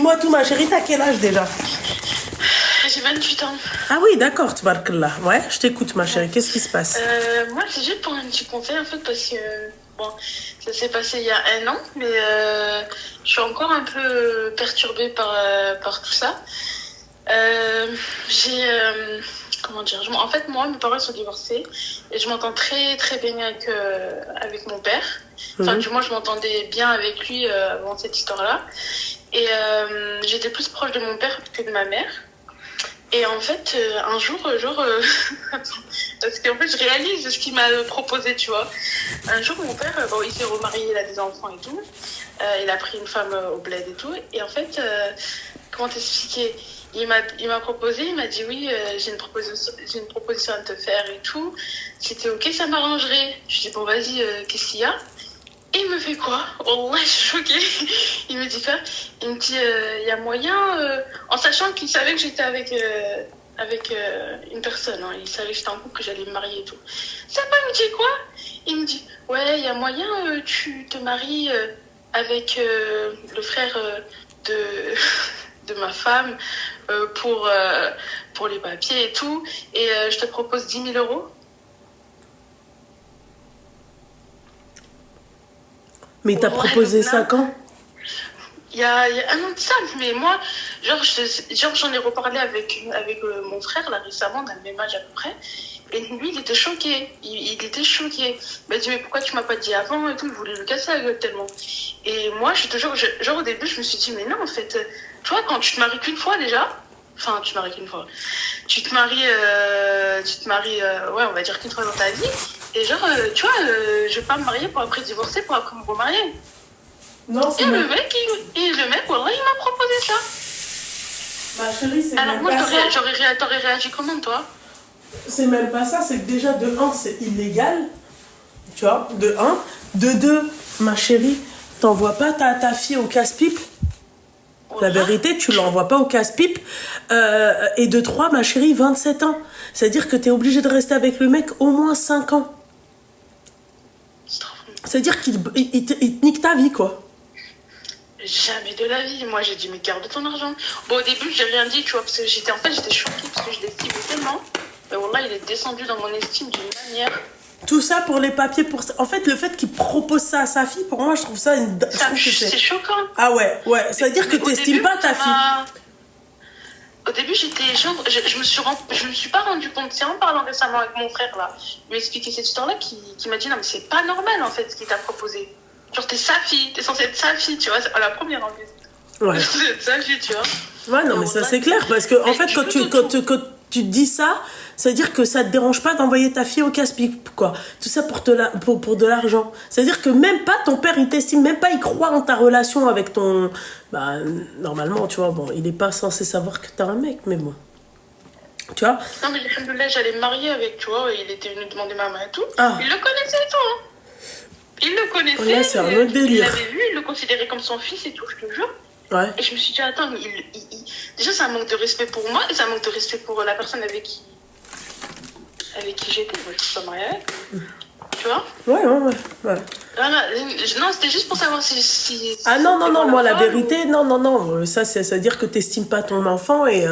Moi, tout, ma chérie, t'as quel âge déjà? J'ai 28 ans. Ah oui, d'accord, tabarakallah. Ouais, je t'écoute, ma chérie. Qu'est-ce qui se passe? Moi, c'est juste pour un petit conseil en fait, parce que bon, ça s'est passé il y a un an, mais je suis encore un peu perturbée par tout ça. J'ai. Comment dire en fait, moi, mes parents sont divorcés et je m'entends très très bien avec mon père. Enfin, du moins, je m'entendais bien avec lui avant cette histoire-là. Et j'étais plus proche de mon père que de ma mère. Et en fait, un jour, parce qu'en fait, je réalise ce qu'il m'a proposé, tu vois. Un jour, mon père, bon, il s'est remarié, il a des enfants et tout. Il a pris une femme au bled et tout. Et en fait, comment t'expliquer? Il m'a proposé, il m'a dit oui, j'ai une proposition à te faire et tout. Si t'es ok, ça m'arrangerait. Je dis bon, vas-y, qu'est-ce qu'il y a? Et il me fait quoi? Oh ouais, je suis choquée. Il me dit quoi? Il me dit, il y a moyen, en sachant qu'il savait que j'étais avec une personne, hein. Il savait que j'étais en couple, que j'allais me marier et tout. Ça va, il me dit quoi? Il me dit, ouais, il y a moyen, tu te maries avec le frère de, de ma femme pour les papiers et tout. Et je te propose 10 000 euros. Mais il t'a proposé ça quand? Il y a un an de ça, mais moi, j'en ai reparlé avec mon frère là récemment, dans le même âge à peu près. Et lui, il était choqué. Il était choqué. Il m'a dit, mais pourquoi tu m'as pas dit avant et tout? Il voulait le casser la gueule tellement. Et moi, genre au début, je me suis dit, mais non, en fait, tu vois, quand tu te maries qu'une fois déjà, enfin, tu te maries qu'une fois, tu te maries, ouais, on va dire qu'une fois dans ta vie. Et genre, tu vois, je vais pas me marier pour après divorcer, pour après me remarier. Non, c'est le mec, voilà, il m'a proposé ça. Ma chérie, c'est alors même moi, pas ça. t'aurais réagi comment, toi? C'est même pas ça, c'est que déjà, de un, c'est illégal. Tu vois, de un. De deux, ma chérie, t'envoies pas ta fille au casse-pipe. La vérité, tu l'envoies pas au casse-pipe. Et de trois, ma chérie, 27 ans. C'est-à-dire que t'es obligé de rester avec le mec au moins 5 ans. C'est-à-dire qu'il te nique ta vie, quoi. Jamais de la vie. Moi, j'ai dit, mais garde ton argent. Bon, au début, j'ai rien dit, tu vois, parce que j'étais choquée, parce que je l'estimais tellement. Mais voilà, il est descendu dans mon estime d'une manière. Tout ça pour les papiers, En fait, le fait qu'il propose ça à sa fille, pour moi, je trouve ça... C'est choquant. Ah ouais. C'est-à-dire que t'estimes pas ta fille. Au début, j'étais genre... Je me suis pas rendu compte. C'est en parlant récemment avec mon frère, là. Il m'a expliqué cette histoire-là, qui m'a dit, non, mais c'est pas normal, en fait, ce qu'il t'a proposé. Genre, t'es sa fille, t'es censée être sa fille, tu vois, c'est la première en plus. Ouais. T'es censée être sa fille, tu vois. Ouais, non, mais ça c'est clair, parce que en fait, quand tu dis ça, ça veut dire que ça te dérange pas d'envoyer ta fille au casse-pipe, quoi. Tout ça pour de l'argent. C'est-à-dire que même pas ton père, il t'estime, même pas il croit en ta relation avec ton... Bah, normalement, tu vois, bon, il est pas censé savoir que t'as un mec, mais bon. Tu vois? Non, mais alhamdoulilah, j'allais me marier avec, tu vois, et il était venu demander ma main et tout. Ah. Il le connaissait et tout, hein. Il le connaissait. Ouais, c'est un autre délire. Il l'avait vu, il le considérait comme son fils et tout, je te jure. Ouais. Et je me suis dit, attends, mais déjà, c'est un manque de respect pour moi et c'est un manque de respect pour la personne avec qui j'étais. Moi, je suis pas mariée avec. Tu vois? Ouais. Non, c'était juste pour savoir si ah non, moi la vérité, non. Ça, c'est à dire que t'estimes pas ton enfant et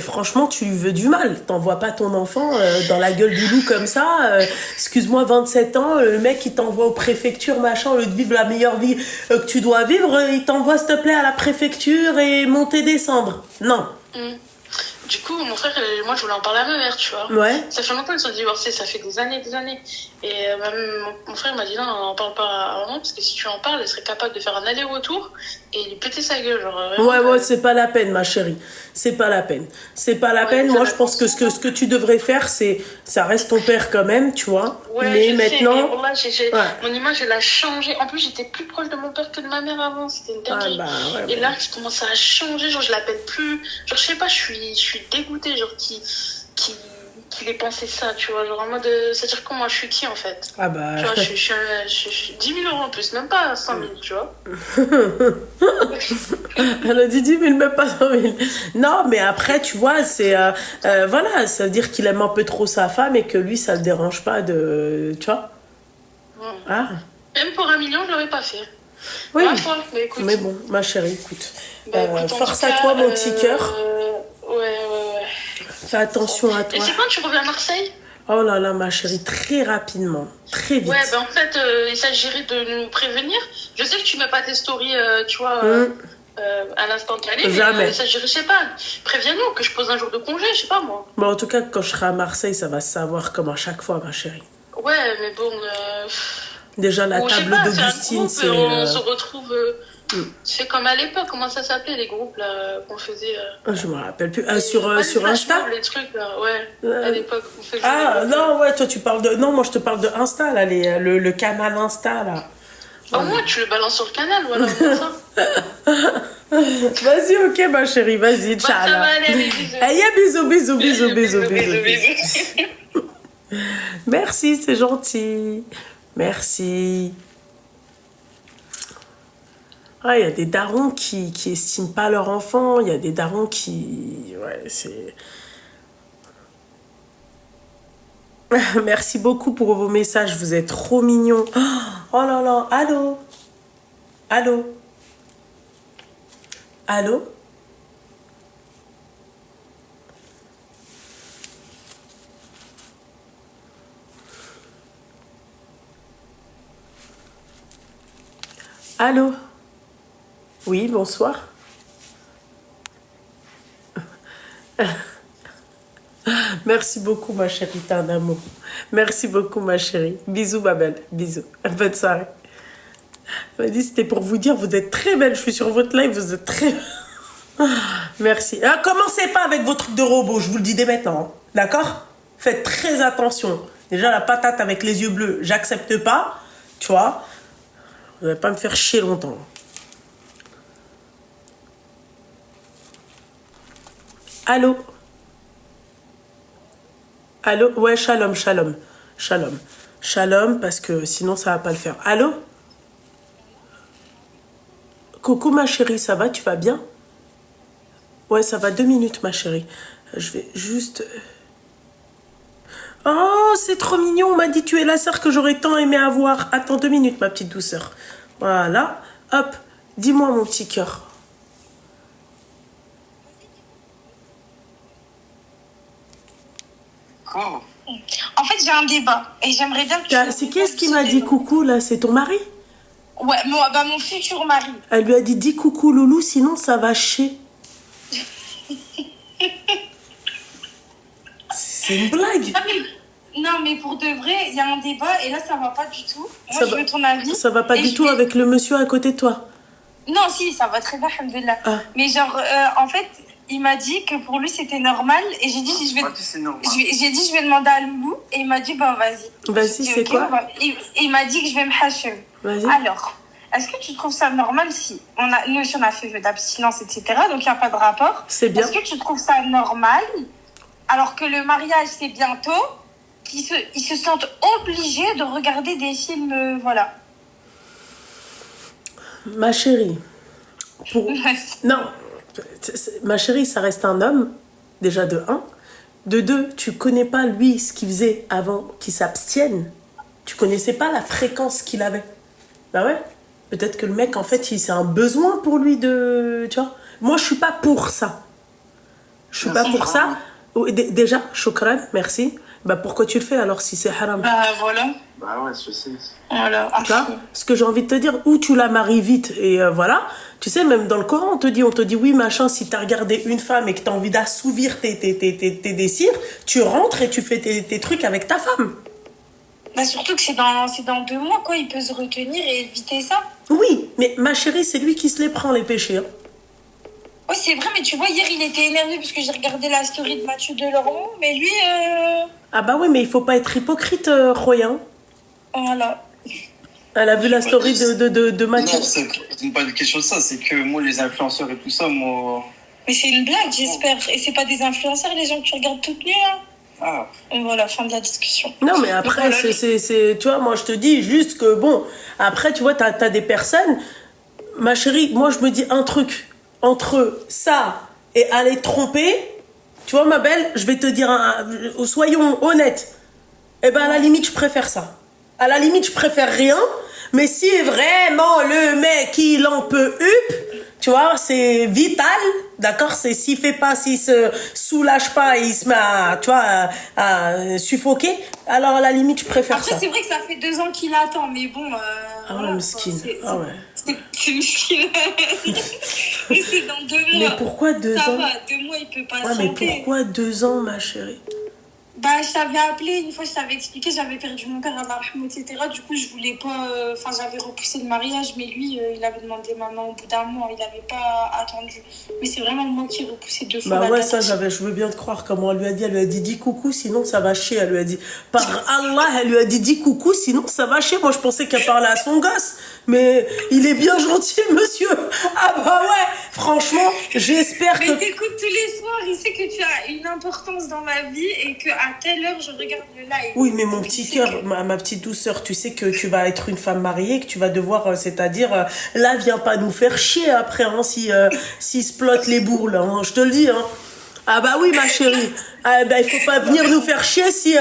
franchement, tu lui veux du mal. T'envoies pas ton enfant dans la gueule du loup comme ça. Excuse-moi, 27 ans, le mec, il t'envoie aux préfectures, machin, au lieu de vivre la meilleure vie que tu dois vivre, il t'envoie, s'il te plaît, à la préfecture et monter, descendre. Non. Du coup, mon frère, moi, je voulais en parler à ma mère, tu vois. Ouais. Ça fait longtemps qu'ils sont divorcés, ça fait des années. Et même mon frère m'a dit non, on n'en parle pas à maman, parce que si tu en parles, elle serait capable de faire un aller-retour et lui péter sa gueule. Genre, vraiment, ouais, c'est pas la peine, ma chérie. C'est pas la peine. Moi, je pense que ce que tu devrais faire, c'est... Ça reste ton père quand même, tu vois. Ouais, mais maintenant... Sais, mon image, elle a changé. En plus, j'étais plus proche de mon père que de ma mère avant. C'était une dinguerie. Et là, je commence à changer. Genre, je l'appelle plus. Genre, je sais pas, je suis dégoûtée. Genre, qu'il ait pensé ça, tu vois. Genre, en mode, c'est-à-dire que moi, je suis qui, en fait? Ah bah... Tu vois, je suis 10 000 euros en plus, même pas 100 000, tu vois. Elle a dit 10 000, même pas 100 000. Non, mais après, tu vois, c'est... voilà, ça veut dire qu'il aime un peu trop sa femme et que lui, ça le dérange pas de... Tu vois? Ah. Même pour 1 million, je l'aurais pas fait. Oui, Ma foi, mais écoute. mais bon, ma chérie, écoute. Bah, écoute, en Force tout à cas, toi, mon petit cœur. Ouais. Fais attention à Et toi. c'est quand tu reviens à Marseille? Oh là là, ma chérie, très rapidement, très vite. Ouais, ben en fait, il s'agirait de nous prévenir. Je sais que tu mets pas tes stories, tu vois, à l'instantané, mais Jamais. il s'agirait, je sais pas, préviens-nous que je pose un jour de congé, je sais pas moi. Bon, en tout cas, quand je serai à Marseille, ça va se savoir comme à chaque fois, ma chérie. Ouais, mais bon, Déjà, la ou je sais table pas, c'est un d'Augustine, groupe, c'est... on se retrouve, c'est comme à l'époque, comment ça s'appelait les groupes là qu'on faisait Je me rappelle plus. pas Sur les Insta flashmobs, les trucs là, ouais, à l'époque on faisait Ah, des- non, ouais, toi, tu parles de... Non, moi, je te parle de Insta, là, le canal Insta, là. Au moins tu le balances sur le canal, voilà, comme ça. Vas-y, ok, ma chérie, vas-y, Bah, ça va tchala. aller, bisous. Allez, bisous, bisous, bisous, bisous, bisous, Bisous, bisous. bisous. Merci, c'est gentil. Merci. Ah, il y a des darons qui estiment pas leur enfant. Il y a des darons qui... Ouais, c'est... Merci beaucoup pour vos messages. Vous êtes trop mignons. Oh là là. Allô? Allô? Allô? Allô? Oui, bonsoir. Merci beaucoup, ma chérie, t'es un amour. Merci beaucoup, ma chérie. Bisous, ma belle. Bisous. Bonne soirée. Elle m'a dit, c'était pour vous dire, vous êtes très belle. Je suis sur votre live, vous êtes très... Merci. Ah, commencez pas avec vos trucs de robot, je vous le dis dès maintenant. Hein. D'accord? Faites très attention. Déjà, la patate avec les yeux bleus, j'accepte pas. Tu vois? Vous n'allez pas me faire chier longtemps. Allô? Allô? Ouais, shalom, shalom. Shalom. Shalom, parce que sinon, ça va pas le faire. Allô? Coucou, ma chérie, ça va? Tu vas bien? Ouais, ça va 2 minutes, ma chérie. Je vais juste... Oh, c'est trop mignon. On m'a dit, tu es la sœur que j'aurais tant aimé avoir. Attends 2 minutes, ma petite douceur. Voilà. Hop. Dis-moi, mon petit cœur. Oh. En fait, j'ai un débat et j'aimerais bien que tu... C'est qui qui m'a dit coucou, là? C'est ton mari? Ouais, mon futur mari. Elle lui a dit, dis coucou, loulou, sinon ça va chier. C'est une blague. Non, mais pour de vrai, il y a un débat et là, ça va pas du tout. Moi, je veux ton avis. Ça va pas Et du je tout vais- avec le monsieur à côté de toi. Non, si, ça va très bien, alhamdoulilah. Ah. Mais genre, en fait, il m'a dit que pour lui, c'était normal et j'ai dit, C'est normal. j'ai dit, je vais demander à Loulou et il m'a dit, ben vas-y. Vas-y, J'ai dit, c'est ok, quoi? Il m'a dit que je vais me hacher. Vas-y. Alors, est-ce que tu trouves ça normal si nous aussi on a fait vœu d'abstinence, etc. Donc il n'y a pas de rapport. C'est bien. Est-ce que tu trouves ça normal alors que le mariage c'est bientôt, ils se sentent obligés de regarder des films, voilà. Ma chérie. Non. Ma chérie, ça reste un homme. Déjà de 1. De 2, tu connais pas lui ce qu'il faisait avant qu'il s'abstienne. Tu connaissais pas la fréquence qu'il avait. Bah ouais. Peut-être que le mec, en fait, c'est un besoin pour lui de... Tu vois? Moi, je suis pas pour ça. Je suis pas pour ça. Déjà, shukran, merci. Bah pourquoi tu le fais alors si c'est haram? Bah voilà. Bah ouais, je sais. Voilà. Tu vois? Ce que j'ai envie de te dire, ou tu la maries vite et voilà. Tu sais, même dans le Coran, on te dit oui, machin, si t'as regardé une femme et que t'as envie d'assouvir tes désirs, tu rentres et tu fais tes trucs avec ta femme. Bah surtout que c'est dans 2 mois, quoi. Il peut se retenir et éviter ça. Oui, mais ma chérie, c'est lui qui se les prend, les péchés. Hein. Oui, c'est vrai, mais tu vois, hier, il était énervé parce que j'ai regardé la story de Mathieu Delormeau, mais lui, Ah bah oui, mais il faut pas être hypocrite, Royan. voilà. Elle a vu la story de Mathieu. Non, c'est pas une question de ça, c'est que moi, les influenceurs et tout ça, moi. Mais c'est une blague, j'espère. Et c'est pas des influenceurs, les gens que tu regardes toutes nues, là. Ah, Et voilà, fin de la discussion. Non, mais après, Voilà. tu vois, moi, je te dis juste que, bon, après, tu vois, t'as des personnes... Ma chérie, moi, je me dis un truc. Entre ça et aller tromper, tu vois, ma belle, je vais te dire, soyons honnêtes. Eh ben, à la limite, je préfère ça. À la limite, je préfère rien. Mais si vraiment le mec, il en peut tu vois, c'est vital, d'accord? C'est s'il fait pas, s'il se soulage pas, il se met à, tu vois, à suffoquer, alors à la limite, je préfère Après, ça. c'est vrai que ça fait 2 ans qu'il attend, mais bon... Ah ouais, mesquine. Ah ouais. C'est mesquine. Mais c'est dans 2 mois. Mais pourquoi 2 ans? Ça va, 2 mois, il peut pas Ouais, mais pourquoi 2 ans, ma chérie? Bah, je t'avais appelé, une fois je t'avais expliqué, j'avais perdu mon père à l'arme, etc. Du coup, je voulais pas... Enfin, j'avais repoussé le mariage, mais lui, il avait demandé maman au bout d'un mois, il avait pas attendu. Mais c'est vraiment moi qui ai repoussé 2 fois. Bah ouais, ça, je veux bien te croire comment elle lui a dit dis coucou, sinon ça va chier. Elle lui a dit, par Allah, elle lui a dit dis coucou, sinon ça va chier. Moi, je pensais qu'elle parlait à son gosse, mais il est bien gentil, le monsieur. Ah bah ouais, franchement, j'espère que... Mais t'écoutes tous les soirs, il sait que tu as une importance dans ma vie et qu'à telle heure, je regarde le live. Oui, mais mon petit cœur, ma petite douceur, tu sais que tu vas être une femme mariée, que tu vas devoir, c'est-à-dire, là, viens pas nous faire chier après, hein, si se plotte les bourres, là, hein, je te le dis, hein. Ah bah oui, ma chérie. Ah bah, il faut pas venir nous faire chier si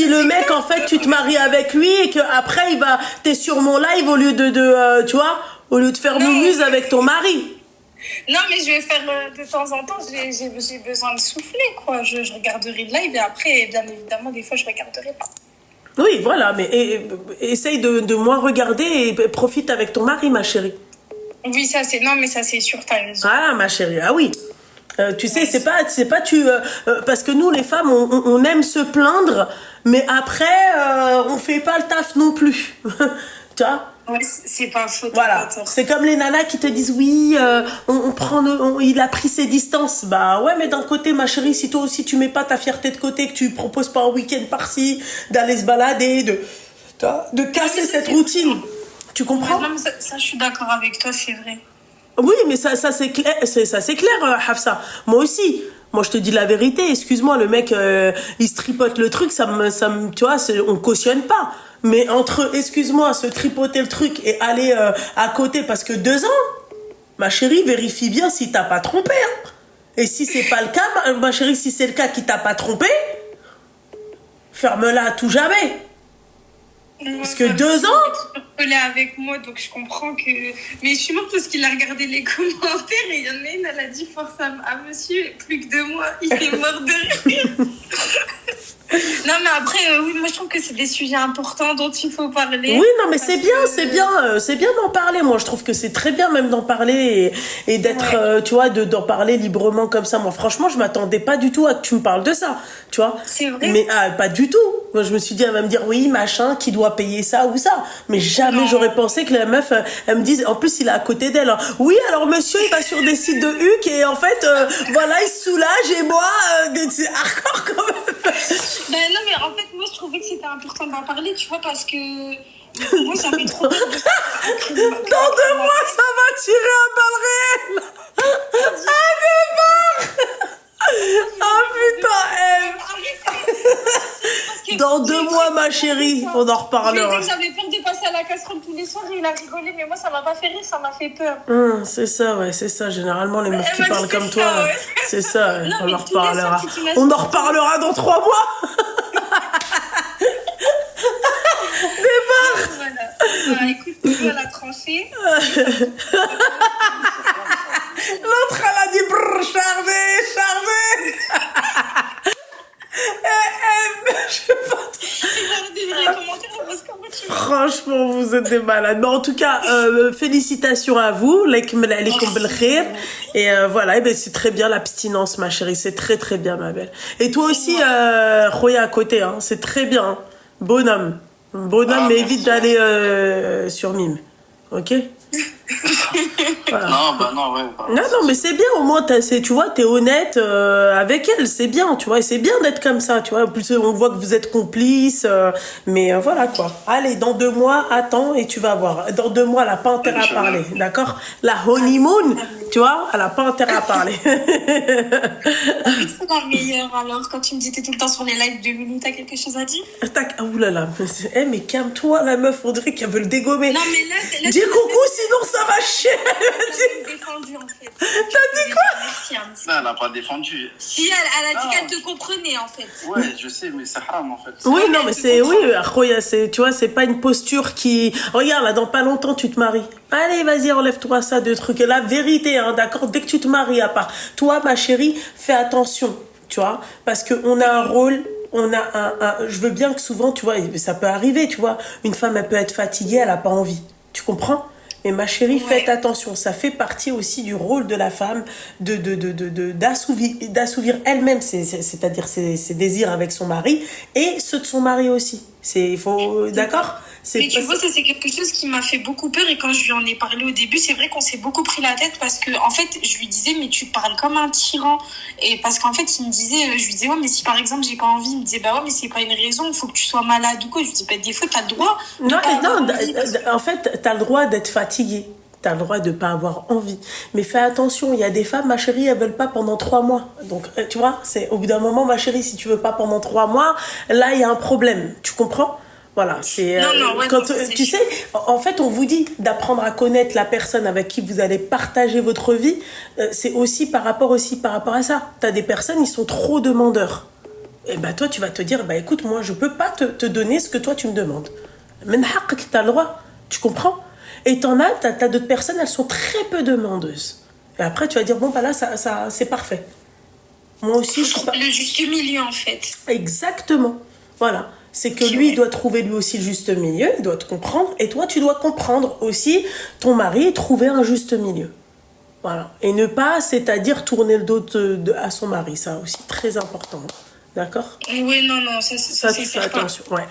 le mec, en fait, tu te maries avec lui et qu'après, t'es sur mon live au lieu tu vois, au lieu de faire mumuse avec ton mari. Non, mais je vais faire de temps en temps, j'ai besoin de souffler, quoi. Je regarderai le live et après, bien évidemment, des fois, je regarderai pas. Oui, voilà, mais essaye de moins regarder et profite avec ton mari, ma chérie. Oui, non, mais ça, c'est sûr, t'as raison. Ah, ma chérie, ah oui. Tu sais, c'est pas parce que nous les femmes on aime se plaindre, mais après on fait pas le taf non plus. Tu vois? Ouais, c'est pas faux. Voilà, c'est comme les nanas qui te disent oui, il a pris ses distances. Bah ouais, mais d'un côté, ma chérie, si toi aussi tu mets pas ta fierté de côté, que tu proposes pas un week-end par-ci, d'aller se balader, de casser cette routine, tu comprends? Ouais, non, mais ça, je suis d'accord avec toi, c'est vrai. Oui, mais ça c'est clair, c'est clair, Hafsa. Moi aussi. Moi, je te dis la vérité. Excuse-moi, le mec, il se tripote le truc, ça me, tu vois, on cautionne pas. Mais entre, excuse-moi, se tripoter le truc et aller à côté, parce que 2 ans, ma chérie, vérifie bien si t'as pas trompé. Hein. Et si c'est pas le cas, ma chérie, si c'est le cas qui t'a pas trompé, ferme-la à tout jamais. Parce que 2 ans. Il est avec moi, donc je comprends que. Mais je suis morte parce qu'il a regardé les commentaires et il y en a une, elle a dit force à monsieur, plus que 2 mois, il est mort de rire. Non, mais après, oui, moi je trouve que c'est des sujets importants dont il faut parler. Oui, non, mais c'est bien d'en parler. Moi, je trouve que c'est très bien même d'en parler et d'être, tu vois, d'en parler librement comme ça. Moi, franchement, je m'attendais pas du tout à que tu me parles de ça, tu vois. C'est vrai. Mais pas du tout. Moi, je me suis dit, elle va me dire, oui, machin, qui doit payer ça ou ça. Mais jamais j'aurais pensé que la meuf, elle me dise, en plus, il est à côté d'elle. Hein. Oui, alors monsieur, il va sur des sites de huc et en fait, voilà, il se soulage et moi, c'est hardcore quand même. Ben non, mais en fait, moi, je trouvais que c'était important d'en parler, tu vois, parce que moi, j'avais trop... Dans 2 mois, ça va tirer à balles réelles. Ah, débarque. Ah, putain, Dans 2 mois, ma chérie, on en reparlera. Je lui ai dit que j'avais peur de passer à la casserole tous les soirs et il a rigolé, mais moi, ça m'a pas fait rire, ça m'a fait peur. C'est ça, ouais, c'est ça. Généralement, les meufs qui parlent comme toi, ouais. C'est ça, ouais. Non, on en reparlera. On en reparlera dans 3 mois. Débarque. Voilà, écoute, tu la trancher. L'autre, elle a dit brrr, charmé. Je sais pas. Franchement, vous êtes des malades. Mais en tout cas, félicitations à vous. Et voilà, et ben c'est très bien l'abstinence, ma chérie. C'est très très bien, ma belle. Et toi aussi, Roya à côté, hein. C'est très bien. Hein. Bonhomme, mais évite d'aller sur Mime. Ok? Voilà. Non, mais c'est bien, au moins, tu vois, t'es honnête avec elle, c'est bien, tu vois, et c'est bien d'être comme ça, tu vois. En plus, on voit que vous êtes complices, mais voilà, quoi. Allez, dans 2 mois, attends, et tu vas voir. Dans 2 mois, elle n'a pas intérêt à parler, d'accord? La honeymoon, tu vois, elle n'a pas intérêt à parler. C'est la meilleure, alors, quand tu me dis t'es tout le temps sur les lives 2 minutes, t'as quelque chose à dire? Oulala, mais calme-toi, la meuf, on dirait qu'elle veut le dégommer. Non, mais là dis coucou, sinon ça va chier. défendu, en fait. T'as dit quoi? Merci, Là, elle n'a pas défendu. Si, elle a dit Ah. qu'elle te comprenait, en fait. Ouais, je sais, mais c'est haram en fait. Oui, non, mais mais je c'est. Oui, comprends. Akhoya, tu vois, c'est pas une posture qui. Regarde, là, dans pas longtemps, tu te maries. Allez, vas-y, enlève-toi ça, deux trucs. Et la vérité, hein, d'accord, dès que tu te maries, à part. Toi, ma chérie, fais attention, tu vois, parce qu'on a un rôle. On a je veux bien que souvent, tu vois, ça peut arriver, tu vois. Une femme, elle peut être fatiguée, elle a pas envie. Tu comprends? Mais ma chérie, Ouais. faites attention. Ça fait partie aussi du rôle de la femme d'assouvir elle-même, c'est-à-dire ses désirs avec son mari et ceux de son mari aussi. Il faut, d'accord? Mais tu vois, ça c'est quelque chose qui m'a fait beaucoup peur et quand je lui en ai parlé au début, c'est vrai qu'on s'est beaucoup pris la tête parce que en fait, je lui disais mais tu parles comme un tyran et parce qu'en fait, il me disait, je lui disais ouais mais si par exemple j'ai pas envie, il me disait bah ouais mais c'est pas une raison, il faut que tu sois malade ou quoi. Je lui dis bah des fois t'as le droit. De Non, pas avoir non, envie parce que- en fait, t'as le droit d'être fatigué. T'as le droit de pas avoir envie. Mais fais attention, il y a des femmes, ma chérie, elles veulent pas pendant 3 mois. Donc, tu vois, c'est au bout d'un moment, ma chérie, si tu veux pas pendant 3 mois, là, il y a un problème. Tu comprends? Voilà, c'est Non, ouais, quand non, ça, c'est tu sûr. sais, en fait, on vous dit d'apprendre à connaître la personne avec qui vous allez partager votre vie. C'est aussi par rapport à ça. T'as des personnes, ils sont trop demandeurs. Et ben toi, tu vas te dire, bah écoute, moi, je peux pas te donner ce que toi tu me demandes. Mais t'as le droit, tu comprends? Et t'as d'autres personnes, elles sont très peu demandeuses. Et après, tu vas dire, bon, bah là, ça c'est parfait. Moi aussi, je suis pas. Le juste milieu en fait. Exactement. Voilà. C'est que Ok, lui, il ouais. doit trouver lui aussi le juste milieu, il doit te comprendre, et toi, tu dois comprendre aussi ton mari et trouver un juste milieu. Voilà. Et ne pas, c'est-à-dire tourner le dos à son mari, ça aussi, très important. D'accord? Oui, non, ça Ça, c'est tu fais certain. attention. Ouais.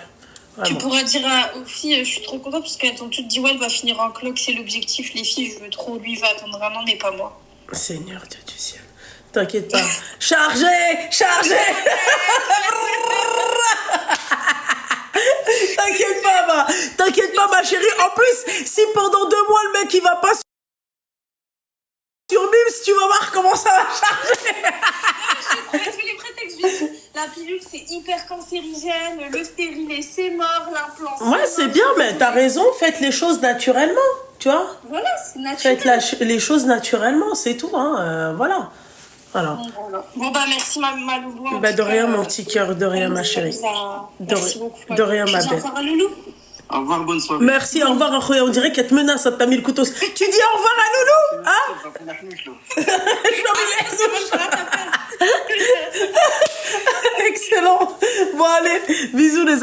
Tu Vraiment. pourras dire aux filles, je suis trop contente parce qu'elles t'ont toutes dit ouais elle va finir en cloque, c'est l'objectif, les filles, je veux trop, lui il va attendre un an mais pas moi. Seigneur Dieu du ciel. T'inquiète pas. Chargé! T'inquiète pas, ma chérie. En plus, si pendant 2 mois, le mec, il va pas sur Bims, tu vas voir comment ça va charger. Je trouve tous les prétextes, je dis, la pilule c'est hyper cancérigène, le stérilet c'est mort, l'implant Ouais, c'est mort. bien, mais t'as raison. Faites les choses naturellement, tu vois. Voilà, c'est naturel. Faites les choses naturellement, c'est tout, hein. Voilà. Voilà. Bon bah merci ma loulou. en Bah, tout de cas, rien, mon petit cœur, de rien, ma chérie. Merci beaucoup. de rien, ma Tu dis belle. au revoir à loulou. Au revoir, bonne soirée. Merci, au revoir, Akhoya. On dirait qu'elle te menace, elle t'a mis le couteau. Tu dis au revoir à Loulou, hein? Excellent. Bon, allez, bisous les